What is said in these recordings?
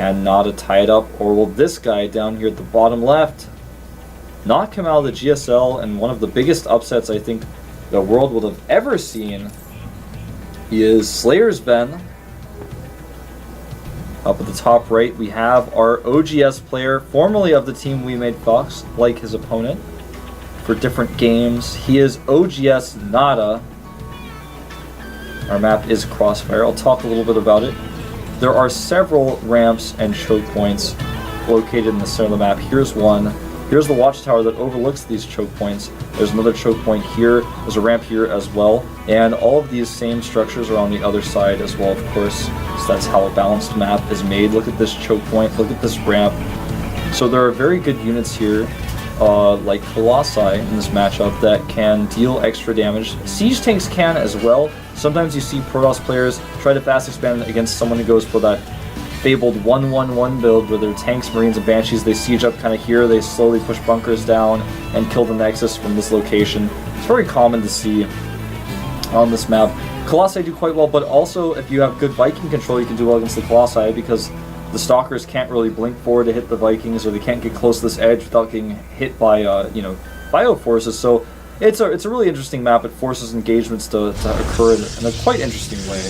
Can NaDa tie it up, or will this guy down here at the bottom left knock him out of the GSL? And one of the biggest upsets I think the world will have ever seen is Slayer's Ben. Up at the top right, we have our OGS player, formerly of the team We Made Fox, like his opponent, for different games. He is OGS NaDa. Our map is Crossfire. I'll talk a little bit about it. There are several ramps and choke points located in the center of the map. Here's one. Here's the watchtower that overlooks these choke points. There's another choke point here. There's a ramp here as well. And all of these same structures are on the other side as well, of course. So that's how a balanced map is made. Look at this choke point. Look at this ramp. So there are very good units here, like Colossi in this matchup, that can deal extra damage. Siege tanks can as well. Sometimes you see Protoss players try to fast expand against someone who goes for that fabled 1-1-1 build where they're tanks, marines, and banshees. They siege up kind of here, they slowly push bunkers down and kill the nexus from this location. It's very common to see on this map. Colossi do quite well, but also if you have good Viking control, you can do well against the Colossi, because the Stalkers can't really blink forward to hit the Vikings, or they can't get close to this edge without getting hit by bio forces. So it's a really interesting map. It forces engagements to occur in a quite interesting way.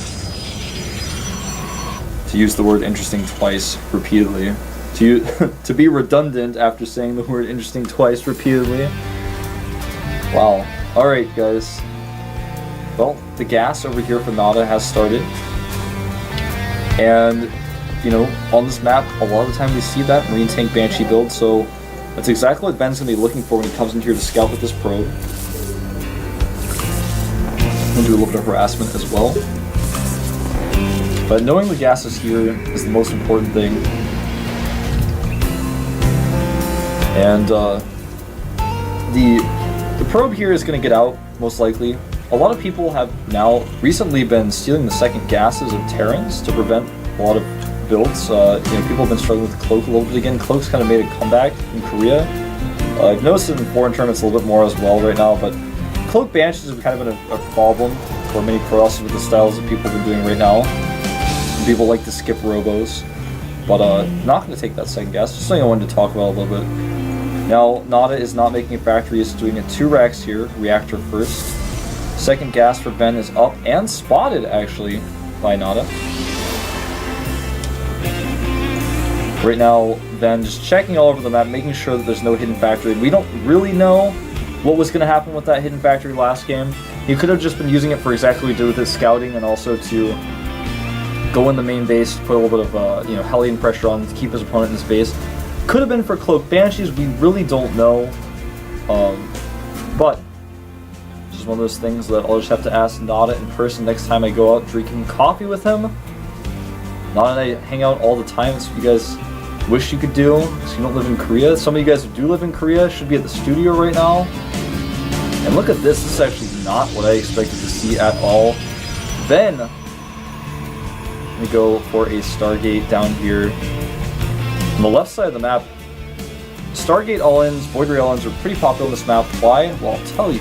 To use the word interesting twice repeatedly. To be redundant after saying the word interesting twice repeatedly. Wow. Alright, guys. Well, the gas over here for NaDa has started. And, you know, on this map, a lot of the time we see that Marine Tank Banshee build, so that's exactly what Ben's going to be looking for when he comes in here to scout with this probe. We'll do a little bit of harassment as well. But knowing the gas is here is the most important thing. And the probe here is going to get out, most likely. A lot of people have now recently been stealing the second gases of Terrans to prevent a lot of builds. People have been struggling with Cloak a little bit again. Cloak's kind of made a comeback in Korea. I've noticed it in foreign tournaments a little bit more as well right now, but Cloak Banshees have kind of been a problem for many Protosses with the styles that people have been doing right now. People like to skip robos, but not going to take that second gas. Just something I wanted to talk about a little bit. Now, NaDa is not making a factory, he's doing it 2 racks here, reactor first. Second gas for Ben is up and spotted, actually, by NaDa. Right now, Ben just checking all over the map, making sure that there's no hidden factory. We don't really know what was going to happen with that hidden factory last game. He could have just been using it for exactly what he did with his scouting, and also to go in the main base, put a little bit of Hellion pressure on to keep his opponent in his base. Could have been for Cloak Banshees, we really don't know. But it's just one of those things that I'll just have to ask NaDa in person next time I go out drinking coffee with him. NaDa and I hang out all the time. That's what you guys wish you could do, because you don't live in Korea. Some of you guys who do live in Korea should be at the studio right now. And look at this. This is actually not what I expected to see at all. Then we go for a Stargate down here. On the left side of the map, Stargate all-ins, Void Ray all-ins are pretty popular on this map. Why? Well, I'll tell you.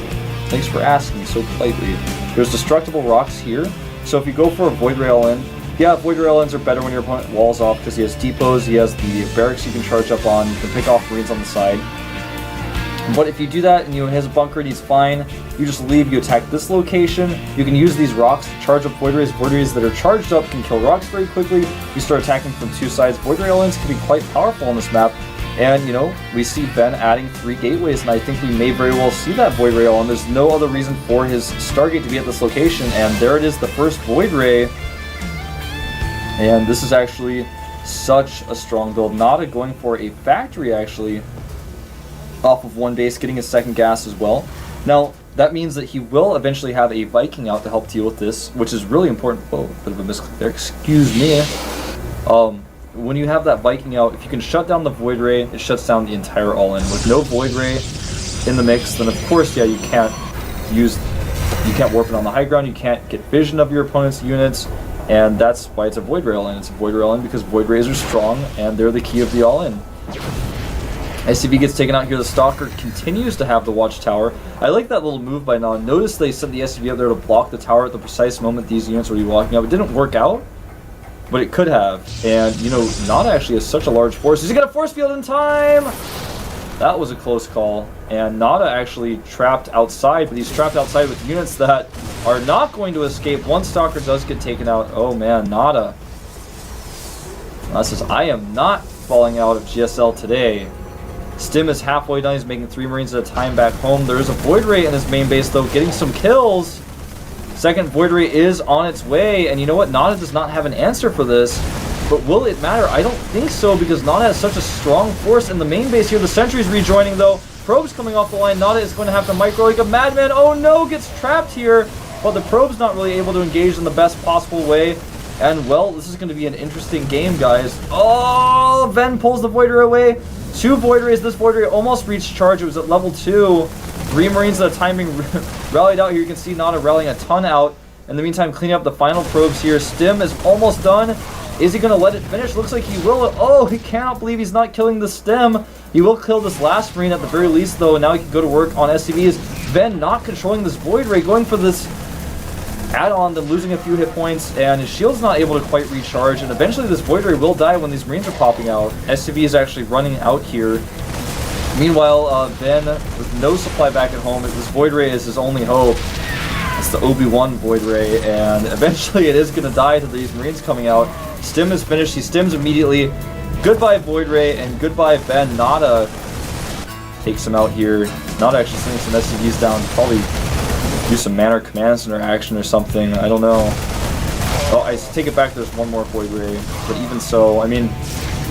Thanks for asking so politely. There's destructible rocks here, so if you go for a Void Ray all-in, yeah, Void Ray all-ins are better when your opponent walls off, because he has depots, he has the barracks you can charge up on, you can pick off Marines on the side. But if you do that and he has a bunker and he's fine, you just leave, you attack this location, you can use these rocks to charge up Void Rays. Void Rays that are charged up can kill rocks very quickly. You start attacking from 2 sides. Void Ray all-ins can be quite powerful on this map. And, we see Ben adding 3 gateways, and I think we may very well see that Void Ray all-in. There's no other reason for his Stargate to be at this location, and there it is, the first Void Ray. And this is actually such a strong build. NaDa going for a factory, actually, off of 1 base, getting his second gas as well. Now, that means that he will eventually have a Viking out to help deal with this, which is really important. Whoa, bit of a misclick there, excuse me. When you have that Viking out, if you can shut down the Void Ray, it shuts down the entire all-in. With no Void Ray in the mix, then of course, yeah, you can't warp it on the high ground, you can't get vision of your opponent's units, and that's why it's a Void Ray all-in. It's a Void Ray all-in because Void Rays are strong, and they're the key of the all-in. SCV gets taken out here. The Stalker continues to have the watchtower. I like that little move by NaDa. Notice they set the SCV up there to block the tower at the precise moment these units were walking up. It didn't work out, but it could have. And, you know, NaDa actually has such a large force. Is he going to force field in time? That was a close call. And NaDa actually trapped outside, but he's trapped outside with units that are not going to escape once Stalker does get taken out. Oh man, NaDa. That says, I am not falling out of GSL today. Stim is halfway done. He's making 3 Marines at a time back home. There is a Void Ray in his main base, though, getting some kills. Second Void Ray is on its way, and you know what? NaDa does not have an answer for this. But will it matter? I don't think so, because NaDa has such a strong force in the main base here. The sentry's rejoining, though. Probe's coming off the line. NaDa is going to have to micro like a madman. Oh no, gets trapped here. But the Probe's not really able to engage in the best possible way. And, well, this is going to be an interesting game, guys. Oh, Ven pulls the Void Ray away. 2 Void Rays. This Void Ray almost reached charge. It was at level 2. 3 Marines at a time being rallied out here. You can see NaDa rallying a ton out. In the meantime, cleaning up the final probes here. Stim is almost done. Is he going to let it finish? Looks like he will. Oh, he cannot believe he's not killing the Stim. He will kill this last Marine at the very least, though, and now he can go to work on SCVs. Ven not controlling this Void Ray, going for this add-on, then losing a few hit points, and his shield's not able to quite recharge, and eventually this Void Ray will die when these Marines are popping out. SCV is actually running out here. Meanwhile, Ven, with no supply back at home, this Void Ray is his only hope. It's the Obi-Wan Void Ray, and eventually it is going to die to these Marines coming out. Stim is finished. He stims immediately. Goodbye Void Ray, and goodbye Ven. NaDa takes him out here. NaDa actually sending some SCVs down. Probably do some Manor Command Center action or something. I don't know. Oh, I take it back. There's one more Void Ray. But even so, I mean,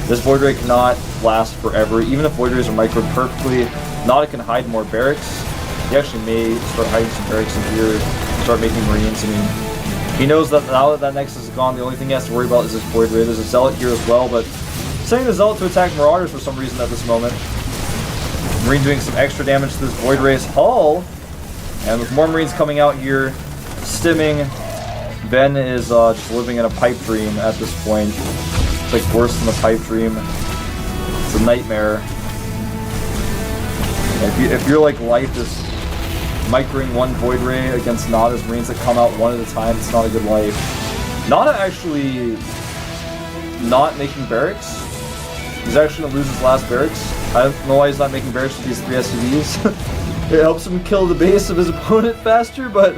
this Void Ray cannot last forever. Even if Void Rays are microed perfectly, NaDa can hide more barracks. He actually may start hiding some barracks in here, start making Marines. I mean, he knows that now that Nexus is gone, the only thing he has to worry about is his Void Ray. There's a Zealot here as well, but sending the Zealot to attack Marauders for some reason at this moment. Marine doing some extra damage to this Void Ray's hull. And with more Marines coming out here, stimming, Ven is just living in a pipe dream at this point. It's like worse than a pipe dream. It's a nightmare. If you're like life is microing one Void Ray against NaDa's Marines that come out one at a time, it's not a good life. NaDa actually not making barracks. He's actually going to lose his last barracks. I don't know why he's not making barracks with these 3 SCVs. It helps him kill the base of his opponent faster, but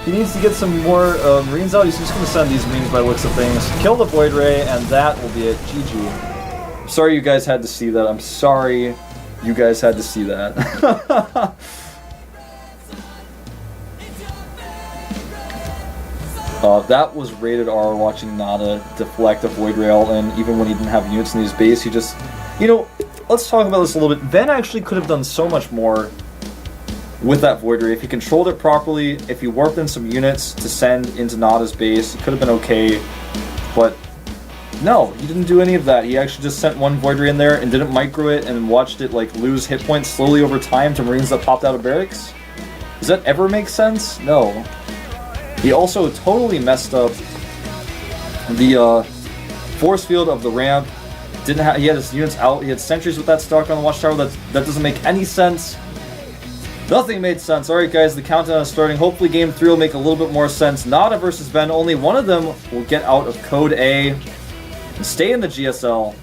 he needs to get some more Marines out. He's just going to send these Marines by the looks of things. Kill the Void Ray, and that will be it. GG. I'm sorry you guys had to see that. I'm sorry you guys had to see that. That was rated R, watching NaDa deflect a Void Rail, and even when he didn't have units in his base, he just... You know, let's talk about this a little bit. Ven actually could have done so much more with that Void Ray. If he controlled it properly, if he warped in some units to send into NaDa's base, it could have been okay. But no, he didn't do any of that. He actually just sent one Void Ray in there and didn't micro it and watched it like lose hit points slowly over time to Marines that popped out of barracks. Does that ever make sense? No. He also totally messed up the force field of the ramp. He had his units out. He had sentries with that stuck on the watchtower. That doesn't make any sense. Nothing made sense. Alright guys, the countdown is starting. Hopefully game 3 will make a little bit more sense. NaDa versus Ven. Only one of them will get out of Code A and stay in the GSL.